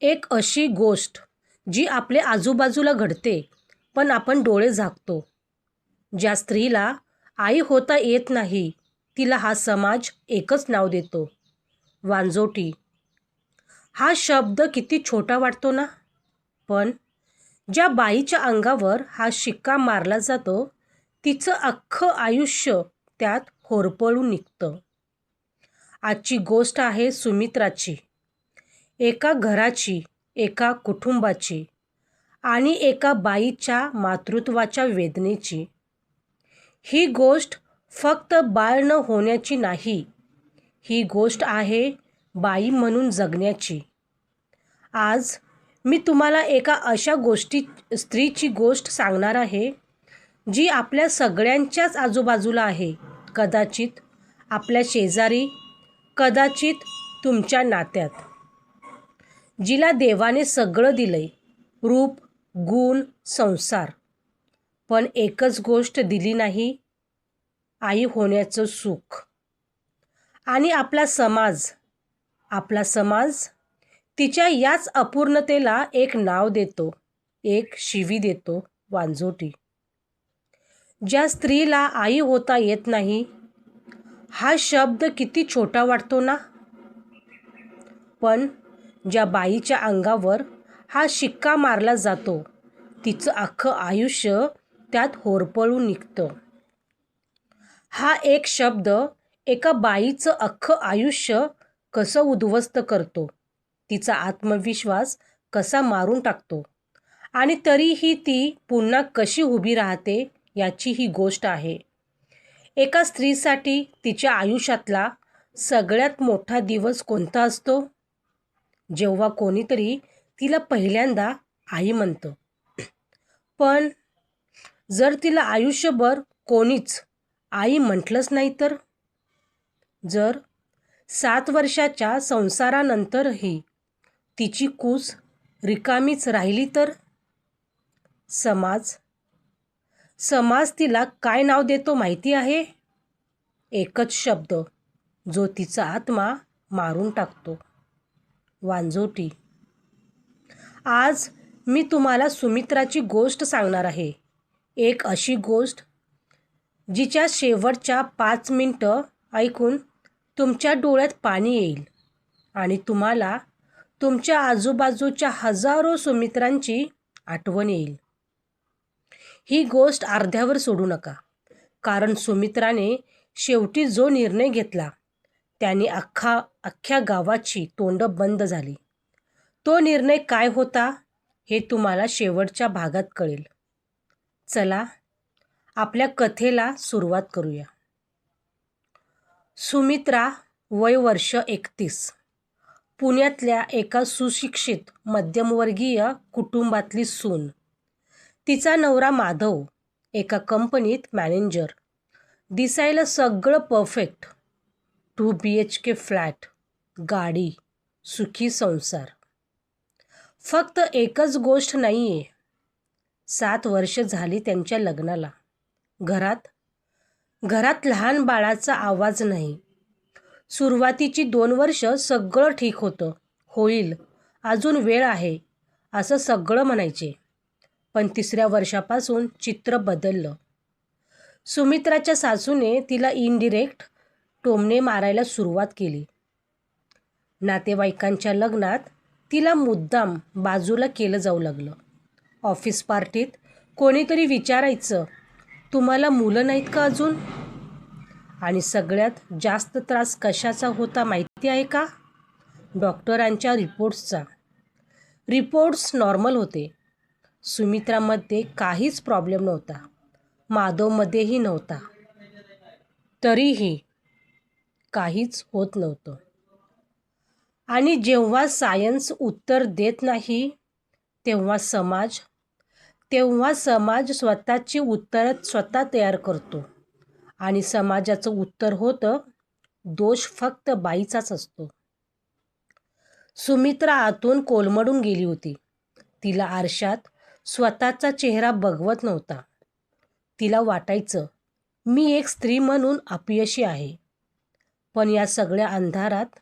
एक अशी गोष्ट जी आपल्या आजूबाजूला घडते, पण आपण डोळे झाकतो. ज्या स्त्रीला आई होता येत नाही, तिला हा समाज एकच नाव देतो, वांजोटी. हा शब्द किती छोटा वाटतो ना, पण ज्या बाईच्या अंगावर हा शिक्का मारला जातो, तिचं अख्खं आयुष्य त्यात होरपळून निघतं. आजची गोष्ट आहे सुमित्राची, एका घराची, एका कुटुंबाची आणि एका बाईच्या मातृत्वाच्या वेदनेची. ही गोष्ट फक्त बाळ न होण्याची नाही, ही गोष्ट आहे बाई म्हणून जगण्याची. आज मी तुम्हाला एका अशा स्त्रीची गोष्ट सांगणार आहे, जी आपल्या सगळ्यांच्याच आजूबाजूला आहे. कदाचित आपल्या शेजारी, कदाचित तुमच्या नात्यात. जिला देवाने सगळं दिलंय, रूप, गुण, संसार. पण एकच गोष्ट दिली नाही, आई होण्याचं सुख. आणि आपला समाज तिच्या याच अपूर्णतेला एक नाव देतो, एक शिवी देतो, वांजोटी. ज्या स्त्रीला आई होता येत नाही, हा शब्द किती छोटा वाटतो ना, पण ज्या बाईच्या अंगावर हा शिक्का मारला जातो, तिचं अख्खं आयुष्य त्यात होरपळून निघतं. हा एक शब्द एका बाईचं अख्खं आयुष्य कसं उद्ध्वस्त करतो, तिचा आत्मविश्वास कसा मारून टाकतो आणि तरीही ती पुन्हा कशी उभी राहते, याची ही गोष्ट आहे. एका स्त्रीसाठी तिच्या आयुष्यातला सगळ्यात मोठा दिवस कोणता असतो? जेव्हा कोणीतरी तिला पहिल्यांदा आई म्हणतं. पण जर तिला आयुष्यभर कोणीच आई म्हटलंच नाही तर? जर 7 वर्षाच्या संसारानंतरही तिची कूस रिकामीच राहिली तर? समाज तिला काय नाव देतो माहिती आहे? एकच शब्द जो तिचा आत्मा मारून टाकतो, वांजोटी. आज मी तुम्हाला सुमित्राची गोष्ट सांगणार आहे. एक अशी गोष्ट जिच्या शेवटच्या 5 मिनिटं ऐकून तुमच्या डोळ्यात पाणी येईल आणि तुम्हाला तुमच्या आजूबाजूच्या हजारो सुमित्रांची आठवण येईल. ही गोष्ट अर्ध्यावर सोडू नका, कारण सुमित्राने शेवटी जो निर्णय घेतला, त्याने अख्ख्या गावाची तोंडं बंद झाली. तो निर्णय काय होता, हे तुम्हाला शेवटच्या भागात कळेल. चला आपल्या कथेला सुरुवात करूया. सुमित्रा, वय वर्ष 31, पुण्यातल्या एका सुशिक्षित मध्यमवर्गीय कुटुंबातली सून. तिचा नवरा माधव एका कंपनीत मॅनेजर. दिसायला सगळं परफेक्ट. 2 BHK फ्लॅट, गाडी, सुखी संसार. फक्त एकच गोष्ट नाही आहे. 7 वर्ष झाली त्यांच्या लग्नाला. घरात लहान बाळाचा आवाज नाही. सुरुवातीची 2 वर्ष सगळं ठीक होतं. होईल, अजून वेळ आहे, असं सगळं म्हणायचे. पण 3ऱ्या वर्षापासून चित्र बदललं. सुमित्राच्या सासूने तिला इनडिरेक्ट टोमणे मारायला सुरुवात केली. नातेवाईकांच्या लग्नात तिला मुद्दाम बाजूला केलं जाऊ लागलं. ऑफिस पार्टीत कोणीतरी विचारायचं, तुम्हाला मुलं नाहीत का अजून? आणि सगळ्यात जास्त त्रास कशाचा होता माहिती आहे का? डॉक्टरांच्या रिपोर्ट्सचा. रिपोर्ट्स नॉर्मल होते. सुमित्रामध्ये काहीच प्रॉब्लेम नव्हता, माधवमध्येही नव्हता. तरीही काहीच होत नव्हतं. आणि जेव्हा सायन्स उत्तर देत नाही, तेव्हा समाज स्वतःची उत्तरं स्वतः तयार करतो. आणि समाजाचं उत्तर होतं, दोष फक्त बाईचाच असतो. सुमित्रा आतून कोलमडून गेली होती. तिला आरशात स्वतःचा चेहरा बघवत नव्हता. तिला वाटायचं, मी एक स्त्री म्हणून अपयशी आहे. पण या सगळ्या अंधारात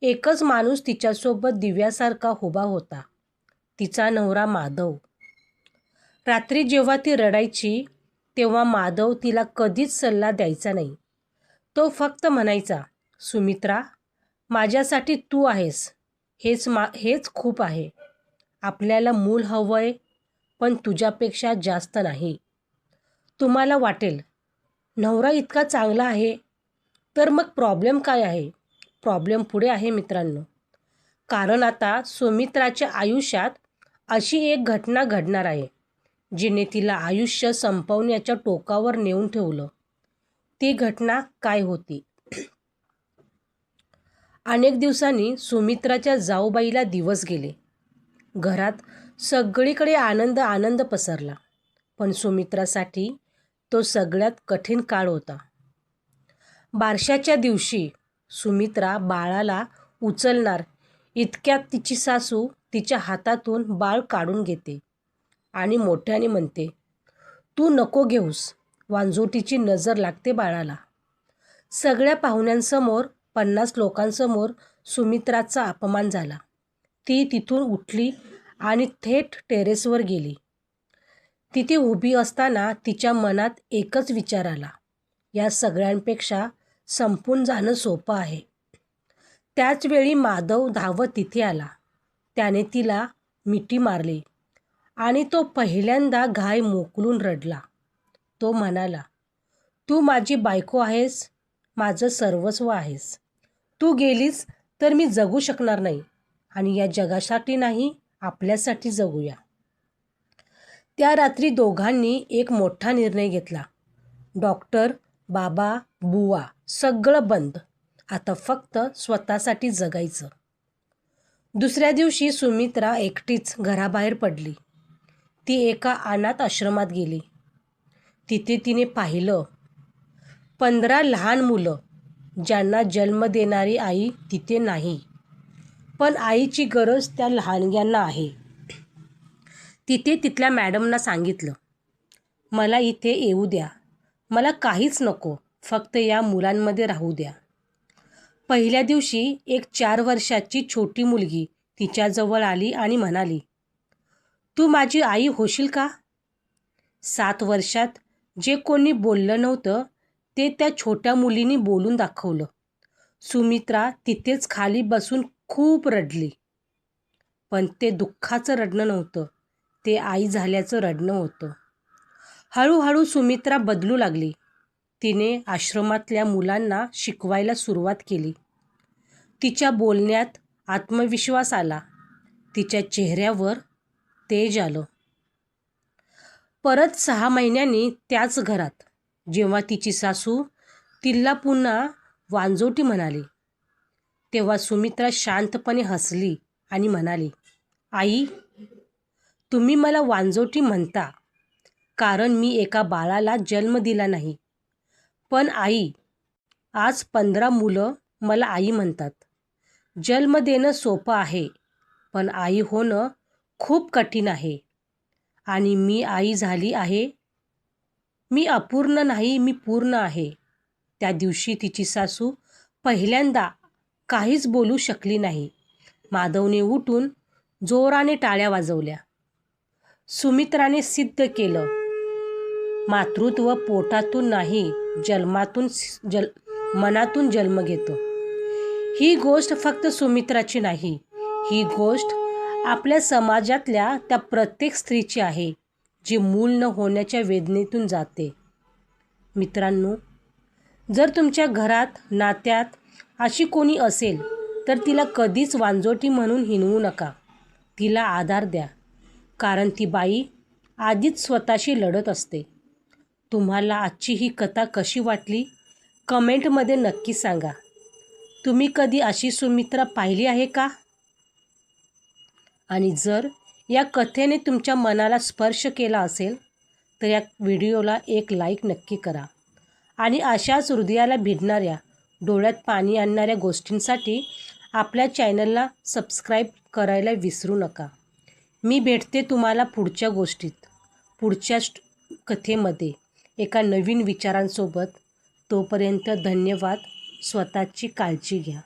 एकच माणूस तिच्यासोबत दिव्यासारखा उभा होता, तिचा नवरा माधव. रात्री जेव्हा ती रडायची तेव्हा माधव तिला कधीच सल्ला द्यायचा नाही. तो फक्त म्हणायचा, सुमित्रा, माझ्यासाठी तू आहेस, हेच खूप आहे. आपल्याला मूल हवंय, पण तुझ्यापेक्षा जास्त नाही. तुम्हाला वाटेल, नवरा इतका चांगला आहे, तर मग प्रॉब्लेम काय आहे? प्रॉब्लेम पुढे आहे मित्रांनो. कारण आता सुमित्राच्या आयुष्यात अशी एक घटना घडणार आहे, जिने तिला आयुष्य संपवण्याच्या टोकावर नेऊन ठेवलं. ती घटना काय होती? अनेक दिवसांनी सुमित्राच्या जाऊबाईला दिवस गेले. घरात सगळीकडे आनंद आनंद पसरला, पण सुमित्रासाठी तो सगळ्यात कठीण काळ होता. बारशाच्या दिवशी सुमित्रा बाळाला उचलणार इतक्यात तिची सासू तिच्या हातातून बाळ काढून घेते आणि मोठ्याने म्हणते, तू नको घेऊस. वांजोटीची नजर लागते बाळाला. सगळ्या पाहुण्यांसमोर, 50 लोकांसमोर सुमित्राचा अपमान झाला. ती तिथून उठली आणि थेट टेरेसवर गेली. तिथे उभी असताना तिच्या मनात एकच विचार आला, या सगळ्यांपेक्षा संपून जाणं सोपं आहे. त्याचवेळी माधव धावत तिथे आला. त्याने तिला मिठी मारली आणि तो पहिल्यांदा घाय मोकलून रडला. तो म्हणाला, तू माझी बायको आहेस, माझं सर्वस्व आहेस. तू गेलीस तर मी जगू शकणार नाही आणि या जगासाठी नाही, आपल्यासाठी जगूया. त्या रात्री दोघांनी एक मोठा निर्णय घेतला. डॉक्टर, बाबा, बुवा सगळं बंद. आता फक्त स्वतःसाठी जगायचं. दुसऱ्या दिवशी सुमित्रा एकटीच घराबाहेर पडली. ती एका अनाथ आश्रमात गेली. तिथे तिने पाहिलं 15 लहान मुलं, ज्यांना जन्म देणारी आई तिथे नाही, पण आईची गरज त्या लहानग्यांना आहे. तिथे तिथल्या मॅडमना सांगितलं, मला इथे येऊ द्या, मला काहीच नको, फक्त या मुलांमध्ये राहू द्या. पहिल्या दिवशी एक 4 वर्षाची छोटी मुलगी तिच्याजवळ आली आणि म्हणाली, तू माझी आई होशील का? 7 वर्षात जे कोणी बोललं नव्हतं ते त्या छोट्या मुलीने बोलून दाखवलं. सुमित्रा तिथेच खाली बसून खूप रडली. पण ते दुःखाचं रडणं नव्हतं, ते आई झाल्याचं रडणं होतं. हळूहळू सुमित्रा बदलू लागली. तिने आश्रमातल्या मुलांना शिकवायला सुरुवात केली. तिच्या बोलण्यात आत्मविश्वास आला. तिच्या चेहऱ्यावर तेज आलं. परत 6 महिन्यांनी त्याच घरात जेव्हा तिची सासू तिला पुन्हा वांजोटी म्हणाली, तेव्हा सुमित्रा शांतपणे हसली आणि म्हणाली, आई, तुम्ही मला वांजोटी म्हणता कारण मी एका बाळाला जन्म दिला नाही. पण आई, आज 15 मुलं मला आई म्हणतात. जन्म देणं सोपं आहे, पण आई होणं खूप कठीण आहे. आणि मी आई झाली आहे. मी अपूर्ण नाही, मी पूर्ण आहे. त्या दिवशी तिची सासू पहिल्यांदा काहीच बोलू शकली नाही. माधवने उठून जोराने टाळ्या वाजवल्या. सुमित्राने सिद्ध केलं, मातृत्व पोटातून नाही, मनातून जन्म घेतो. ही गोष्ट फक्त सुमित्राची नाही, ही गोष्ट आपल्या समाजातल्या त्या प्रत्येक स्त्रीची आहे, जी मूल न होण्याच्या वेदनेतून जाते. मित्रांनो, जर तुमच्या घरात, नात्यात अशी कोणी असेल तर तिला कधीच वांजोटी म्हणून हिणवू नका. तिला आधार द्या, कारण ती बाई आधीच स्वतःशी लढत असते. तुम्हाला आजची ही कथा कशी वाटली कमेंटमध्ये नक्की सांगा. तुम्ही कधी अशी सुमित्रा पाहिली आहे का? आणि जर या कथेने तुमच्या मनाला स्पर्श केला असेल तर या व्हिडिओला एक लाईक नक्की करा. आणि अशाच हृदयाला भिडणाऱ्या, डोळ्यात पाणी आणणाऱ्या गोष्टींसाठी आपल्या चॅनलला सबस्क्राईब करायला विसरू नका. मी भेटते तुम्हाला पुढच्या गोष्टीत, पुढच्या कथेमध्ये एका नवीन विचारांसोबत. तोपर्यंत धन्यवाद. स्वतःची काळजी घ्या.